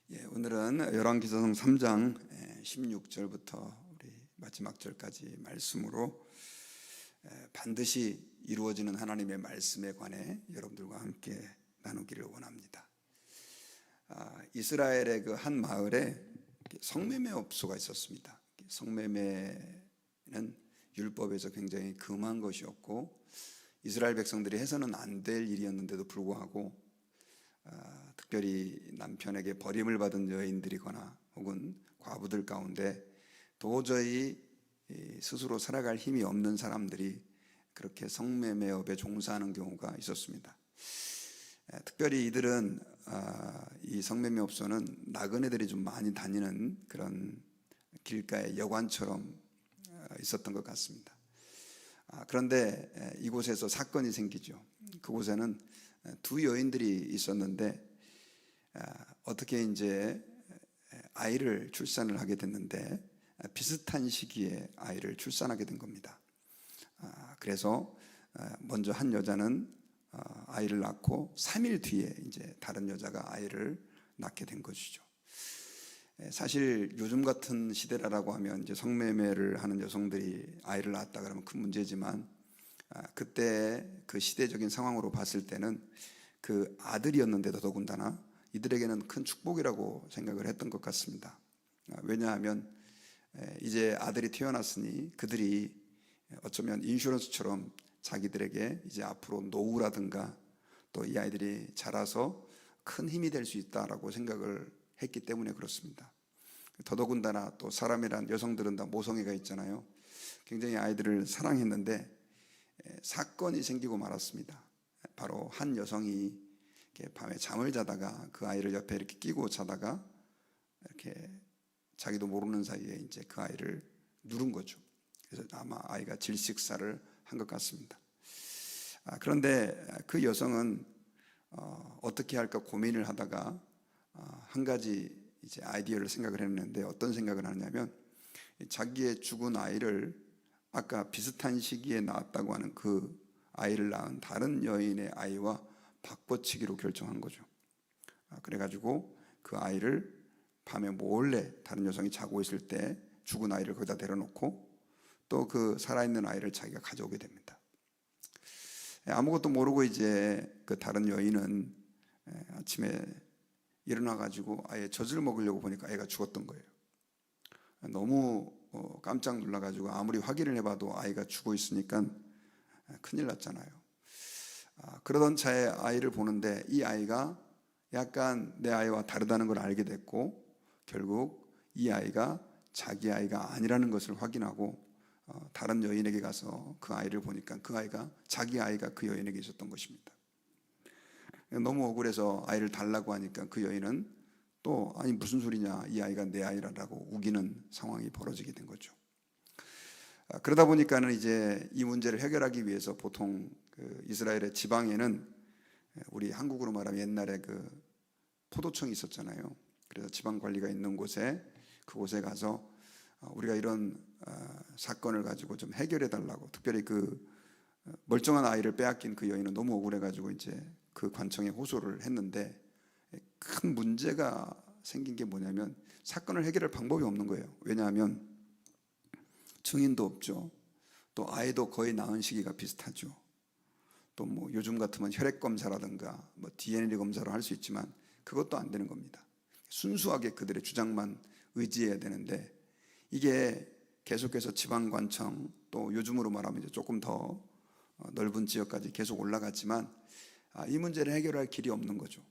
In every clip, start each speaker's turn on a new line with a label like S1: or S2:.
S1: 오늘은 열왕기서성 3장 16절부터 우리 마지막 절까지 말씀으로 반드시 이루어지는 하나님의 말씀에 관해 여러분들과 함께 나누기를 원합니다. 이스라엘의 그 한 마을에 성매매업소가 있었습니다. 성매매는 율법에서 굉장히 금한 것이었고 이스라엘 백성들이 해서는 안 될 일이었는데도 불구하고 특별히 남편에게 버림을 받은 여인들이거나 혹은 과부들 가운데 도저히 스스로 살아갈 힘이 없는 사람들이 그렇게 성매매업에 종사하는 경우가 있었습니다. 특별히 이들은 이 성매매업소는 나그네들이 좀 많이 다니는 그런 길가의 여관처럼 있었던 것 같습니다. 그런데 이곳에서 사건이 생기죠. 그곳에는 두 여인들이 있었는데 어떻게 이제 아이를 출산을 하게 됐는데 비슷한 시기에 아이를 출산하게 된 겁니다. 그래서 먼저 한 여자는 아이를 낳고 3일 뒤에 이제 다른 여자가 아이를 낳게 된 것이죠. 사실 요즘 같은 시대라고 하면 이제 성매매를 하는 여성들이 아이를 낳았다 그러면 큰 문제지만 그때 그 시대적인 상황으로 봤을 때는 그 아들이었는데도 더군다나 이들에게는 큰 축복이라고 생각을 했던 것 같습니다. 왜냐하면 이제 아들이 태어났으니 그들이 어쩌면 인슈런스처럼 자기들에게 이제 앞으로 노후라든가 또 이 아이들이 자라서 큰 힘이 될 수 있다라고 생각을 했기 때문에 그렇습니다. 더더군다나 또 사람이란 여성들은 다 모성애가 있잖아요. 굉장히 아이들을 사랑했는데 사건이 생기고 말았습니다. 바로 한 여성이 이렇게 밤에 잠을 자다가 그 아이를 옆에 이렇게 끼고 자다가 이렇게 자기도 모르는 사이에 이제 그 아이를 누른 거죠. 그래서 아마 아이가 질식사를 한 것 같습니다. 그런데 그 여성은 어떻게 할까 고민을 하다가 한 가지 이제 아이디어를 생각을 했는데 어떤 생각을 하냐면 자기의 죽은 아이를 아까 비슷한 시기에 낳았다고 하는 그 아이를 낳은 다른 여인의 아이와 바꿔치기로 결정한 거죠. 그래가지고 그 아이를 밤에 몰래 다른 여성이 자고 있을 때 죽은 아이를 거기다 내려놓고 또 그 살아있는 아이를 자기가 가져오게 됩니다. 아무것도 모르고 이제 그 다른 여인은 아침에 일어나가지고 아예 젖을 먹으려고 보니까 아이가 죽었던 거예요. 너무 깜짝 놀라가지고 아무리 확인을 해봐도 아이가 죽어 있으니까 큰일 났잖아요. 그러던 차에 아이를 보는데 이 아이가 약간 내 아이와 다르다는 걸 알게 됐고 결국 이 아이가 자기 아이가 아니라는 것을 확인하고 다른 여인에게 가서 그 아이를 보니까 그 아이가 자기 아이가 그 여인에게 있었던 것입니다. 너무 억울해서 아이를 달라고 하니까 그 여인은 또 아니 무슨 소리냐 이 아이가 내 아이라고 우기는 상황이 벌어지게 된 거죠. 그러다 보니까는 이제 이 문제를 해결하기 위해서 보통 그 이스라엘의 지방에는 우리 한국으로 말하면 옛날에 그 포도청이 있었잖아요. 그래서 지방 관리가 있는 곳에 그곳에 가서 우리가 이런 사건을 가지고 좀 해결해 달라고 특별히 그 멀쩡한 아이를 빼앗긴 그 여인은 너무 억울해 가지고 이제 그 관청에 호소를 했는데 큰 문제가 생긴 게 뭐냐면 사건을 해결할 방법이 없는 거예요. 왜냐하면 증인도 없죠. 또 아이도 거의 낳은 시기가 비슷하죠. 또 뭐 요즘 같으면 혈액 검사라든가 뭐 DNA 검사로 할 수 있지만 그것도 안 되는 겁니다. 순수하게 그들의 주장만 의지해야 되는데 이게 계속해서 지방관청 또 요즘으로 말하면 이제 조금 더 넓은 지역까지 계속 올라갔지만 이 문제를 해결할 길이 없는 거죠.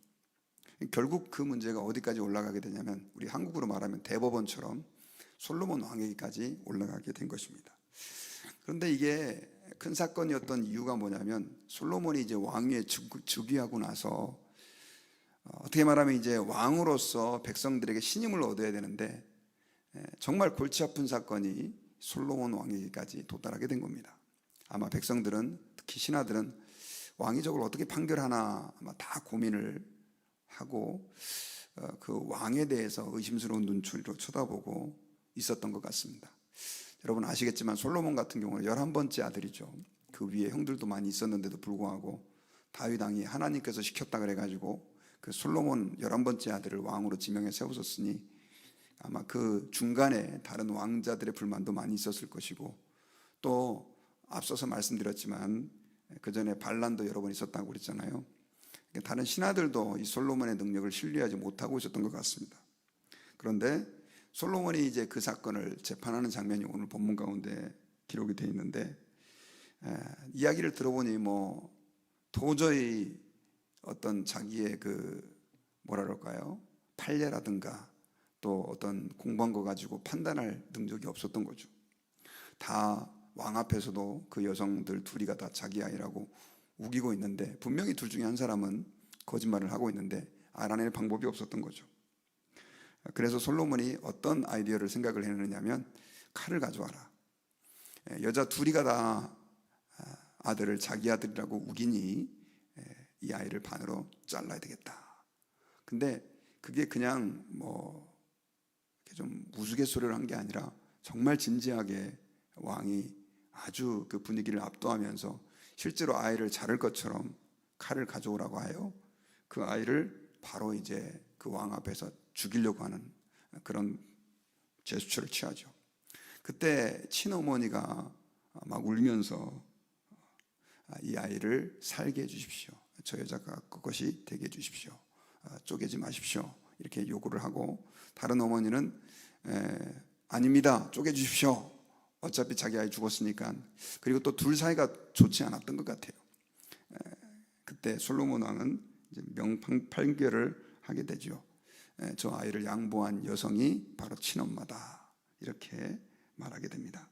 S1: 결국 그 문제가 어디까지 올라가게 되냐면 우리 한국으로 말하면 대법원처럼 솔로몬 왕에게까지 올라가게 된 것입니다. 그런데 이게 큰 사건이었던 이유가 뭐냐면 솔로몬이 이제 왕위에 즉위하고 나서 어떻게 말하면 이제 왕으로서 백성들에게 신임을 얻어야 되는데 정말 골치 아픈 사건이 솔로몬 왕에게까지 도달하게 된 겁니다. 아마 백성들은 특히 신하들은 왕이 저걸 어떻게 판결하나 아마 다 고민을 하고 그 왕에 대해서 의심스러운 눈초리로 쳐다보고 있었던 것 같습니다. 여러분 아시겠지만 솔로몬 같은 경우는 11번째 아들이죠. 그 위에 형들도 많이 있었는데도 불구하고 다윗 왕이 하나님께서 시켰다 그래가지고 그 솔로몬 11번째 아들을 왕으로 지명해 세우셨으니 아마 그 중간에 다른 왕자들의 불만도 많이 있었을 것이고, 또 앞서서 말씀드렸지만 그 전에 반란도 여러 번 있었다고 그랬잖아요. 다른 신하들도 이 솔로몬의 능력을 신뢰하지 못하고 있었던 것 같습니다. 그런데 솔로몬이 이제 그 사건을 재판하는 장면이 오늘 본문 가운데 기록이 되어 있는데, 이야기를 들어보니 뭐 도저히 어떤 자기의 그 뭐라 그럴까요? 판례라든가 또 어떤 공부한 거 가지고 판단할 능력이 없었던 거죠. 다 왕 앞에서도 그 여성들 둘이가 다 자기 아이라고 우기고 있는데, 분명히 둘 중에 한 사람은 거짓말을 하고 있는데 알아낼 방법이 없었던 거죠. 그래서 솔로몬이 어떤 아이디어를 생각을 해내느냐면, 칼을 가져와라. 여자 둘이가 다 아들을 자기 아들이라고 우기니 이 아이를 반으로 잘라야 되겠다. 근데 그게 그냥 뭐 좀 우스갯소리를 한 게 아니라 정말 진지하게 왕이 아주 그 분위기를 압도하면서 실제로 아이를 자를 것처럼 칼을 가져오라고 하여 그 아이를 바로 이제 그 왕 앞에서 죽이려고 하는 그런 제스처를 취하죠. 그때 친어머니가 막 울면서 이 아이를 살게 해주십시오. 저 여자가 그것이 되게 해주십시오. 쪼개지 마십시오. 이렇게 요구를 하고, 다른 어머니는 아닙니다. 쪼개주십시오. 어차피 자기 아이 죽었으니까. 그리고 또 둘 사이가 좋지 않았던 것 같아요. 그때 솔로몬 왕은 이제 명판 판결을 하게 되죠. 저 아이를 양보한 여성이 바로 친엄마다, 이렇게 말하게 됩니다.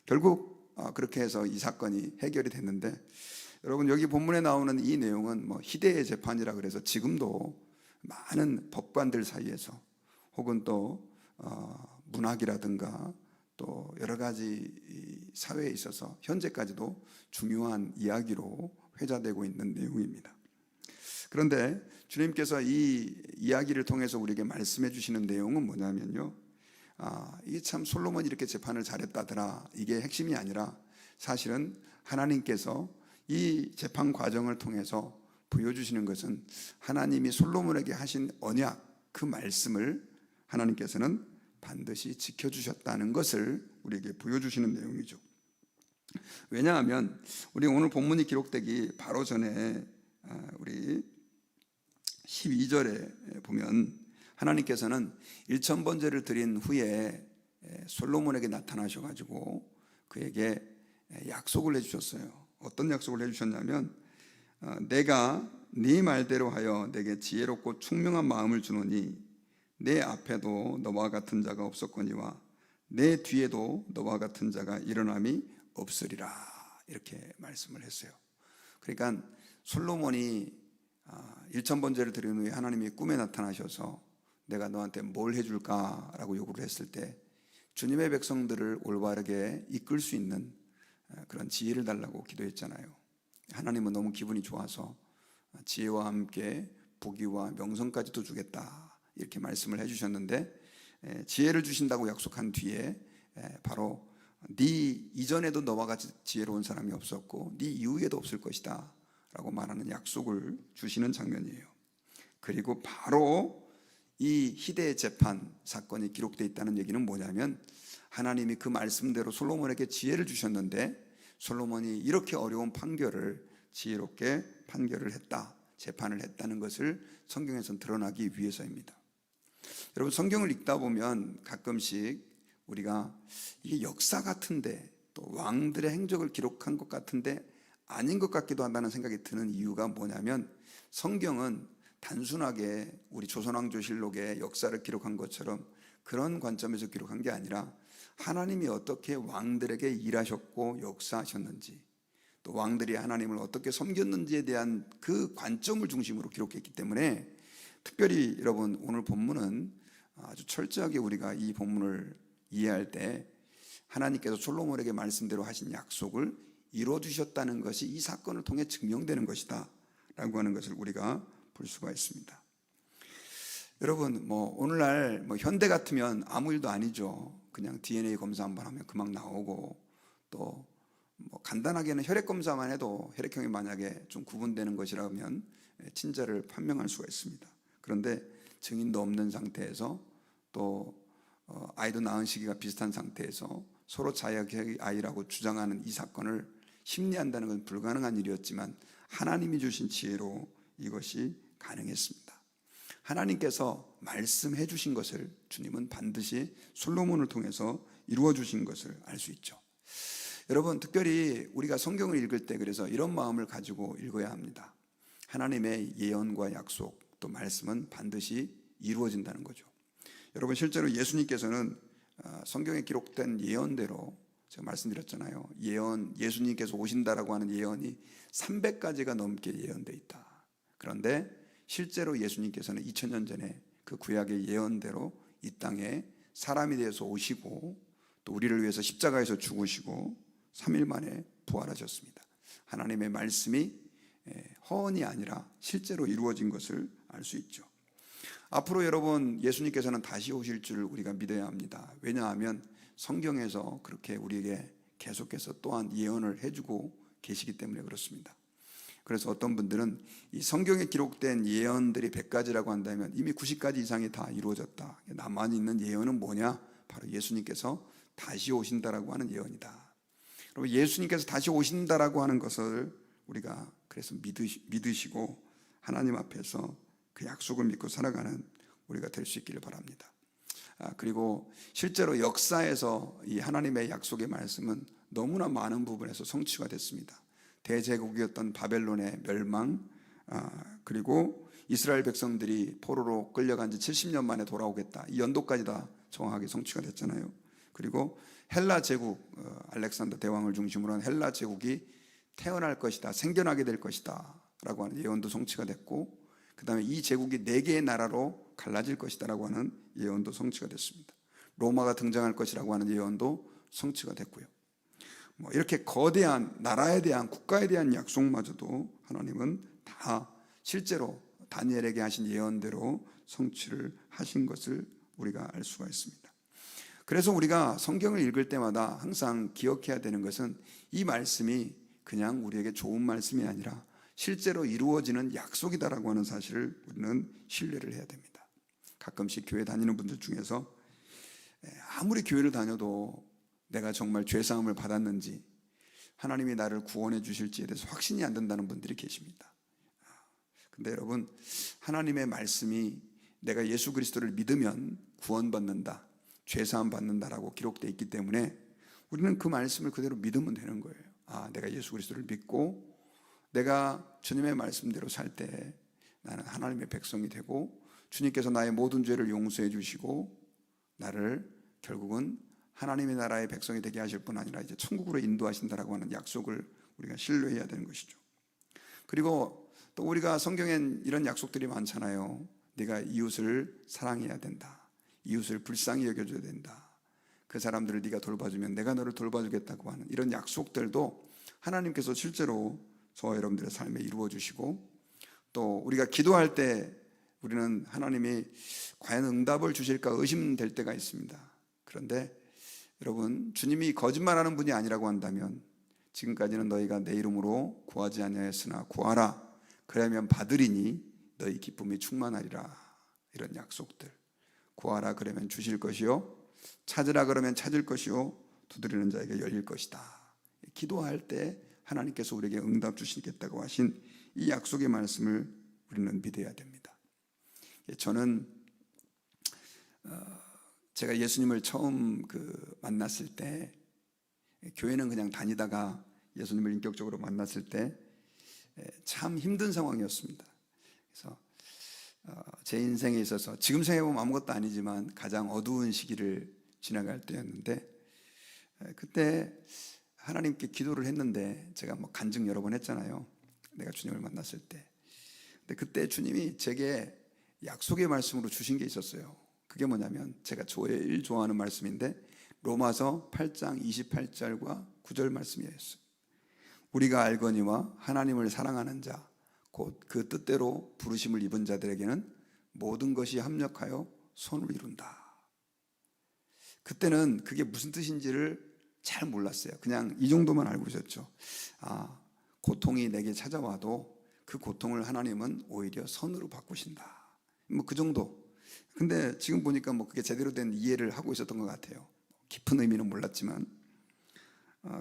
S1: 결국 그렇게 해서 이 사건이 해결이 됐는데, 여러분 여기 본문에 나오는 이 내용은 뭐 희대의 재판이라 그래서 지금도 많은 법관들 사이에서 혹은 또 문학이라든가 또 여러 가지 사회에 있어서 현재까지도 중요한 이야기로 회자되고 있는 내용입니다. 그런데 주님께서 이 이야기를 통해서 우리에게 말씀해 주시는 내용은 뭐냐면요, 이게 참 솔로몬이 이렇게 재판을 잘했다더라, 이게 핵심이 아니라 사실은 하나님께서 이 재판 과정을 통해서 보여주시는 것은 하나님이 솔로몬에게 하신 언약, 그 말씀을 하나님께서는 반드시 지켜주셨다는 것을 우리에게 보여주시는 내용이죠. 왜냐하면 우리 오늘 본문이 기록되기 바로 전에 우리 12절에 보면 하나님께서는 1000번제를 드린 후에 솔로몬에게 나타나셔가지고 그에게 약속을 해주셨어요. 어떤 약속을 해주셨냐면, 내가 네 말대로 하여 내게 지혜롭고 총명한 마음을 주노니 내 앞에도 너와 같은 자가 없었거니와 내 뒤에도 너와 같은 자가 일어남이 없으리라, 이렇게 말씀을 했어요. 그러니까 솔로몬이 1000번제를 드린 후에 하나님이 꿈에 나타나셔서 내가 너한테 뭘 해줄까라고 요구를 했을 때 주님의 백성들을 올바르게 이끌 수 있는 그런 지혜를 달라고 기도했잖아요. 하나님은 너무 기분이 좋아서 지혜와 함께 부귀와 명성까지도 주겠다, 이렇게 말씀을 해주셨는데, 지혜를 주신다고 약속한 뒤에 바로 네 이전에도 너와 같이 지혜로운 사람이 없었고 네 이후에도 없을 것이다 라고 말하는 약속을 주시는 장면이에요. 그리고 바로 이 희대의 재판 사건이 기록되어 있다는 얘기는 뭐냐면, 하나님이 그 말씀대로 솔로몬에게 지혜를 주셨는데 솔로몬이 이렇게 어려운 판결을 지혜롭게 판결을 했다, 재판을 했다는 것을 성경에서 드러나기 위해서입니다. 여러분 성경을 읽다 보면 가끔씩 우리가 이게 역사 같은데 또 왕들의 행적을 기록한 것 같은데 아닌 것 같기도 한다는 생각이 드는 이유가 뭐냐면, 성경은 단순하게 우리 조선왕조실록의 역사를 기록한 것처럼 그런 관점에서 기록한 게 아니라 하나님이 어떻게 왕들에게 일하셨고 역사하셨는지, 또 왕들이 하나님을 어떻게 섬겼는지에 대한 그 관점을 중심으로 기록했기 때문에, 특별히 여러분 오늘 본문은 아주 철저하게 우리가 이 본문을 이해할 때 하나님께서 솔로몬에게 말씀대로 하신 약속을 이루어주셨다는 것이 이 사건을 통해 증명되는 것이다 라고 하는 것을 우리가 볼 수가 있습니다. 여러분 오늘날 현대 같으면 아무 일도 아니죠. 그냥 DNA 검사 한번 하면 금방 나오고, 또 간단하게는 혈액 검사만 해도 혈액형이 만약에 좀 구분되는 것이라면 친자를 판명할 수가 있습니다. 그런데 증인도 없는 상태에서 또 아이도 낳은 시기가 비슷한 상태에서 서로 자기의 아이라고 주장하는 이 사건을 심리한다는 건 불가능한 일이었지만 하나님이 주신 지혜로 이것이 가능했습니다. 하나님께서 말씀해 주신 것을 주님은 반드시 솔로몬을 통해서 이루어 주신 것을 알 수 있죠. 여러분, 특별히 우리가 성경을 읽을 때 그래서 이런 마음을 가지고 읽어야 합니다. 하나님의 예언과 약속, 또 말씀은 반드시 이루어진다는 거죠. 여러분, 실제로 예수님께서는 성경에 기록된 예언대로 제가 말씀드렸잖아요. 예수님께서 오신다라고 하는 예언이 300가지가 넘게 예언되어 있다. 그런데 실제로 예수님께서는 2000년 전에 그 구약의 예언대로 이 땅에 사람이 되어서 오시고 또 우리를 위해서 십자가에서 죽으시고 3일 만에 부활하셨습니다. 하나님의 말씀이 허언이 아니라 실제로 이루어진 것을 알 수 있죠. 앞으로 여러분, 예수님께서는 다시 오실 줄 우리가 믿어야 합니다. 왜냐하면 성경에서 그렇게 우리에게 계속해서 또한 예언을 해주고 계시기 때문에 그렇습니다. 그래서 어떤 분들은 이 성경에 기록된 예언들이 100가지라고 한다면 이미 90가지 이상이 다 이루어졌다. 남아 있는 예언은 뭐냐? 바로 예수님께서 다시 오신다라고 하는 예언이다. 그리고 예수님께서 다시 오신다라고 하는 것을 우리가 그래서 믿으시고 하나님 앞에서 그 약속을 믿고 살아가는 우리가 될 수 있기를 바랍니다. 그리고 실제로 역사에서 이 하나님의 약속의 말씀은 너무나 많은 부분에서 성취가 됐습니다. 대제국이었던 바벨론의 멸망, 그리고 이스라엘 백성들이 포로로 끌려간 지 70년 만에 돌아오겠다. 이 연도까지 다 정확하게 성취가 됐잖아요. 그리고 헬라 제국, 알렉산더 대왕을 중심으로 한 헬라 제국이 태어날 것이다, 생겨나게 될 것이다 라고 하는 예언도 성취가 됐고, 그 다음에 이 제국이 4개의 나라로 갈라질 것이다 라고 하는 예언도 성취가 됐습니다. 로마가 등장할 것이라고 하는 예언도 성취가 됐고요. 이렇게 거대한 나라에 대한, 국가에 대한 약속마저도 하나님은 다 실제로 다니엘에게 하신 예언대로 성취를 하신 것을 우리가 알 수가 있습니다. 그래서 우리가 성경을 읽을 때마다 항상 기억해야 되는 것은 이 말씀이 그냥 우리에게 좋은 말씀이 아니라 실제로 이루어지는 약속이다라고 하는 사실을 우리는 신뢰를 해야 됩니다. 가끔씩 교회 다니는 분들 중에서 아무리 교회를 다녀도 내가 정말 죄사함을 받았는지, 하나님이 나를 구원해 주실지에 대해서 확신이 안 된다는 분들이 계십니다. 근데 여러분, 하나님의 말씀이 내가 예수 그리스도를 믿으면 구원받는다, 죄사함 받는다라고 기록되어 있기 때문에 우리는 그 말씀을 그대로 믿으면 되는 거예요. 내가 예수 그리스도를 믿고 내가 주님의 말씀대로 살 때 나는 하나님의 백성이 되고 주님께서 나의 모든 죄를 용서해 주시고 나를 결국은 하나님의 나라의 백성이 되게 하실 뿐 아니라 이제 천국으로 인도하신다라고 하는 약속을 우리가 신뢰해야 되는 것이죠. 그리고 또 우리가 성경엔 이런 약속들이 많잖아요. 네가 이웃을 사랑해야 된다. 이웃을 불쌍히 여겨줘야 된다. 그 사람들을 네가 돌봐주면 내가 너를 돌봐주겠다고 하는 이런 약속들도 하나님께서 실제로 저와 여러분들의 삶에 이루어 주시고, 또 우리가 기도할 때 우리는 하나님이 과연 응답을 주실까 의심될 때가 있습니다. 그런데 여러분, 주님이 거짓말하는 분이 아니라고 한다면 지금까지는 너희가 내 이름으로 구하지 아니하였으나 구하라 그러면 받으리니 너희 기쁨이 충만하리라. 이런 약속들. 구하라 그러면 주실 것이요, 찾으라 그러면 찾을 것이요, 두드리는 자에게 열릴 것이다. 기도할 때 하나님께서 우리에게 응답 주시겠다고 하신 이 약속의 말씀을 우리는 믿어야 됩니다. 저는 제가 예수님을 처음 만났을 때, 교회는 그냥 다니다가 예수님을 인격적으로 만났을 때 참 힘든 상황이었습니다. 그래서 제 인생에 있어서 지금 생각해보면 아무것도 아니지만 가장 어두운 시기를 지나갈 때였는데, 그때 하나님께 기도를 했는데 제가 간증 여러 번 했잖아요. 내가 주님을 만났을 때. 근데 그때 주님이 제게 약속의 말씀으로 주신 게 있었어요. 그게 뭐냐면 제가 제일 좋아하는 말씀인데 로마서 8장 28절과 9절 말씀이었어요. 우리가 알거니와 하나님을 사랑하는 자 곧 그 뜻대로 부르심을 입은 자들에게는 모든 것이 합력하여 선을 이룬다. 그때는 그게 무슨 뜻인지를 잘 몰랐어요. 그냥 이 정도만 알고 있었죠. 고통이 내게 찾아와도 그 고통을 하나님은 오히려 선으로 바꾸신다. 뭐 그 정도. 근데 지금 보니까 뭐 그게 제대로 된 이해를 하고 있었던 것 같아요. 깊은 의미는 몰랐지만.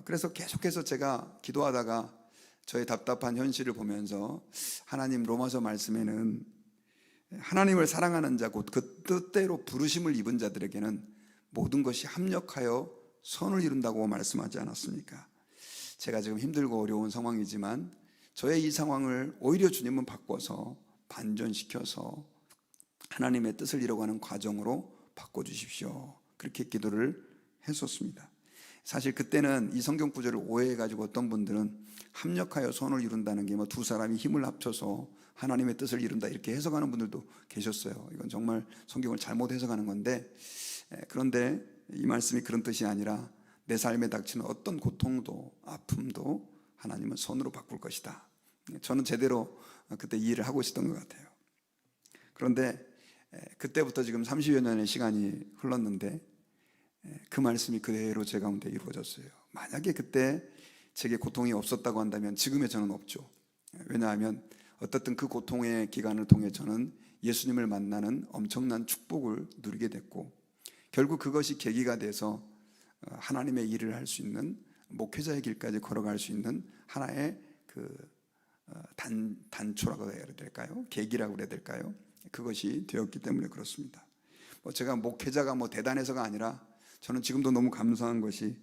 S1: 그래서 계속해서 제가 기도하다가 저의 답답한 현실을 보면서 하나님 로마서 말씀에는 하나님을 사랑하는 자 곧 그 뜻대로 부르심을 입은 자들에게는 모든 것이 합력하여 선을 이룬다고 말씀하지 않았습니까? 제가 지금 힘들고 어려운 상황이지만 저의 이 상황을 오히려 주님은 바꿔서 반전시켜서 하나님의 뜻을 이뤄가는 과정으로 바꿔주십시오. 그렇게 기도를 했었습니다. 사실 그때는 이 성경 구절을 오해해가지고 어떤 분들은 합력하여 선을 이룬다는 게 뭐 두 사람이 힘을 합쳐서 하나님의 뜻을 이룬다 이렇게 해석하는 분들도 계셨어요. 이건 정말 성경을 잘못 해석하는 건데, 그런데 이 말씀이 그런 뜻이 아니라 내 삶에 닥치는 어떤 고통도 아픔도 하나님은 선으로 바꿀 것이다. 저는 제대로 그때 이해를 하고 있었던 것 같아요. 그런데 그때부터 지금 30여 년의 시간이 흘렀는데 그 말씀이 그대로 제 가운데 이루어졌어요. 만약에 그때 제게 고통이 없었다고 한다면 지금의 저는 없죠. 왜냐하면 어떻든 그 고통의 기간을 통해 저는 예수님을 만나는 엄청난 축복을 누리게 됐고, 결국 그것이 계기가 돼서 하나님의 일을 할 수 있는 목회자의 길까지 걸어갈 수 있는 하나의 단초라고 해야 될까요? 계기라고 해야 될까요? 그것이 되었기 때문에 그렇습니다. 제가 목회자가 대단해서가 아니라 저는 지금도 너무 감사한 것이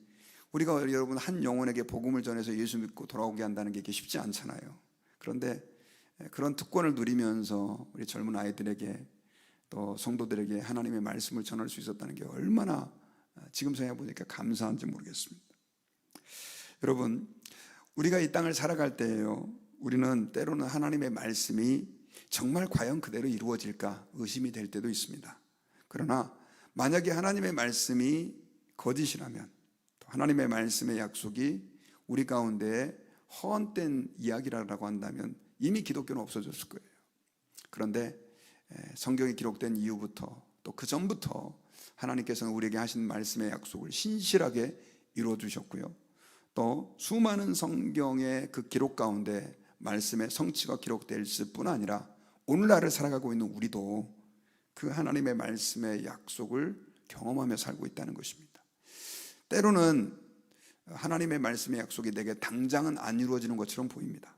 S1: 우리가 여러분 한 영혼에게 복음을 전해서 예수 믿고 돌아오게 한다는 게 이게 쉽지 않잖아요. 그런데 그런 특권을 누리면서 우리 젊은 아이들에게 또 성도들에게 하나님의 말씀을 전할 수 있었다는 게 얼마나 지금 생각해보니까 감사한지 모르겠습니다. 여러분, 우리가 이 땅을 살아갈 때에요, 우리는 때로는 하나님의 말씀이 정말 과연 그대로 이루어질까 의심이 될 때도 있습니다. 그러나 만약에 하나님의 말씀이 거짓이라면, 또 하나님의 말씀의 약속이 우리 가운데 허언된 이야기라고 한다면 이미 기독교는 없어졌을 거예요. 그런데 성경이 기록된 이후부터 또 그 전부터 하나님께서는 우리에게 하신 말씀의 약속을 신실하게 이루어 주셨고요. 또 수많은 성경의 그 기록 가운데 말씀의 성취가 기록될 뿐 아니라 오늘날을 살아가고 있는 우리도 그 하나님의 말씀의 약속을 경험하며 살고 있다는 것입니다. 때로는 하나님의 말씀의 약속이 내게 당장은 안 이루어지는 것처럼 보입니다.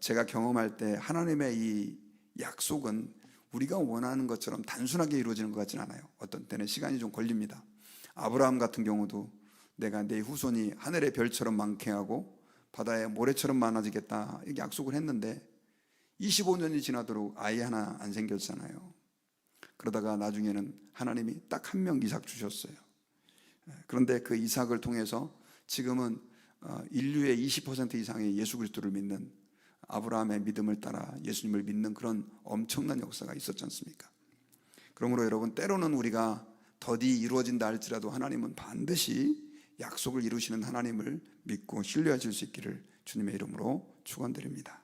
S1: 제가 경험할 때 하나님의 이 약속은 우리가 원하는 것처럼 단순하게 이루어지는 것 같지는 않아요. 어떤 때는 시간이 좀 걸립니다. 아브라함 같은 경우도 내가 내 후손이 하늘의 별처럼 많게 하고 바다의 모래처럼 많아지겠다 이렇게 약속을 했는데 25년이 지나도록 아이 하나 안 생겼잖아요. 그러다가 나중에는 하나님이 딱 한 명 이삭 주셨어요. 그런데 그 이삭을 통해서 지금은 인류의 20% 이상의 예수 그리스도를 믿는, 아브라함의 믿음을 따라 예수님을 믿는 그런 엄청난 역사가 있었지 않습니까? 그러므로 여러분, 때로는 우리가 더디 이루어진다 할지라도 하나님은 반드시 약속을 이루시는 하나님을 믿고 신뢰하실 수 있기를 주님의 이름으로 축원드립니다.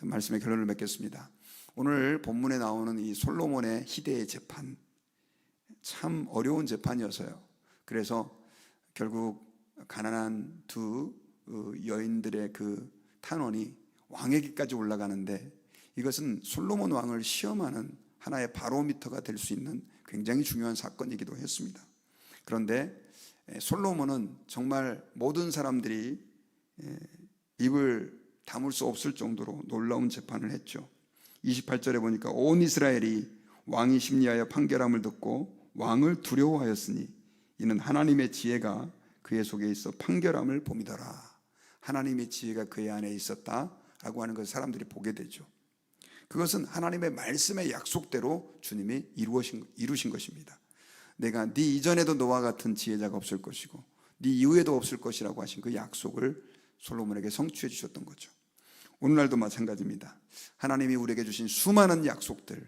S1: 말씀의 결론을 맺겠습니다. 오늘 본문에 나오는 이 솔로몬의 희대의 재판, 참 어려운 재판이어서요. 그래서 결국 가난한 두 여인들의 그 탄원이 왕에게까지 올라가는데, 이것은 솔로몬 왕을 시험하는 하나의 바로미터가 될 수 있는 굉장히 중요한 사건이기도 했습니다. 그런데 솔로몬은 정말 모든 사람들이 입을 다물 수 없을 정도로 놀라운 재판을 했죠. 28절에 보니까 온 이스라엘이 왕이 심리하여 판결함을 듣고 왕을 두려워하였으니 이는 하나님의 지혜가 그의 속에 있어 판결함을 봄이더라. 하나님의 지혜가 그의 안에 있었다라고 하는 것을 사람들이 보게 되죠. 그것은 하나님의 말씀의 약속대로 주님이 이루신 것입니다. 내가 네 이전에도 너와 같은 지혜자가 없을 것이고 네 이후에도 없을 것이라고 하신 그 약속을 솔로몬에게 성취해 주셨던 거죠. 오늘날도 마찬가지입니다. 하나님이 우리에게 주신 수많은 약속들,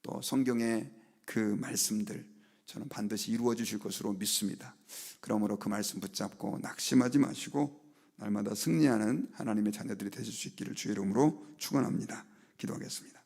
S1: 또 성경의 그 말씀들, 저는 반드시 이루어 주실 것으로 믿습니다. 그러므로 그 말씀 붙잡고 낙심하지 마시고 날마다 승리하는 하나님의 자녀들이 되실 수 있기를 주의 이름으로 축원합니다. 기도하겠습니다.